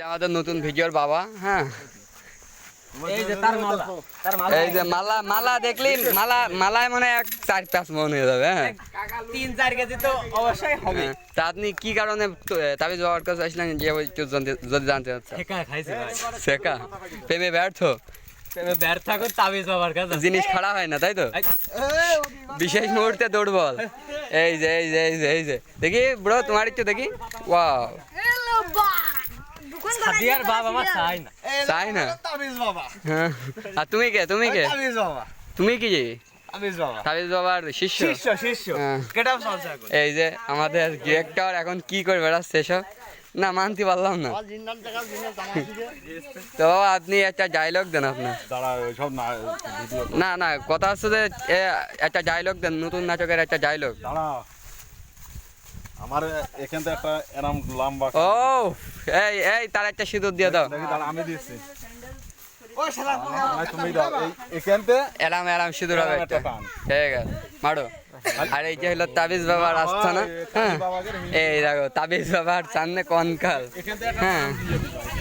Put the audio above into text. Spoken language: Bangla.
আমাদের নতুন ভিডিওর বাবা। হ্যাঁ, এই যে তার মালা, এই যে মালা, মালা দেখলি মালায় মানে 4-5 মন হয়ে যাবে। হ্যাঁ, 3-4 কেজি তো অবশ্যই হবে। তা আপনি কি কারণে তাবিজ বাবার কাছে আসলেন যে একটু যদি জানতে চাচ্ছেন? ঠেকা খাইছে ভাই, শেখা প্রেমে ব্যর্থ, তুমি ব্যর্থ থাকো তাবিজ বাবার কাছে। জিনিস খাড়া হয় না, তাই তো? বিশেষ মুহূর্তে দৌড়বল। এই যে এই যে এই যে এই যে দেখি ব্রো, তোমার একটু দেখি। ওয়াও, সাদিয়ার বাবা আমার চাই না, চাই না। তাবিজ বাবা, হ্যাঁ, আর তুমি কে? তুমি কে? তাবিজ বাবা, তুমি কি? তাবিজ বাবা, তাবিজ বাবার শিষ্য। শিষ্য হ্যাঁ। কেটাও চলছে এখন। এই যে আমাদের ডিরেক্টর এখন কি করে বেড়াচ্ছে এসব, না মানতে পারলাম না। তো বাবা আপনি একটা ডায়লগ দেন আপনার। সব না না না, কথা হচ্ছে যে একটা ডায়লগ দেন, নতুন নাটকের একটা ডায়লগ। দাঁড়া, আমার এখান থেকে একটা এরম লম্বা ও এই এই তার একটা সিঁদুর দিয়ে দাও। দেখি, দাঁড়া আমি দিচ্ছি। তুমি দাও এখান থেকে এরাম এরাম সিঁদুর হবে একটা। টান। ঠিক আছে, মারো। আর এই যে হলো তাবিজ বাবার আস্থানা। হ্যাঁ, এই দেখো তাবিজ বাবার সামনে কনকাল। এখান থেকে একটা হ্যাঁ, টান দিয়ে দিতে হয়।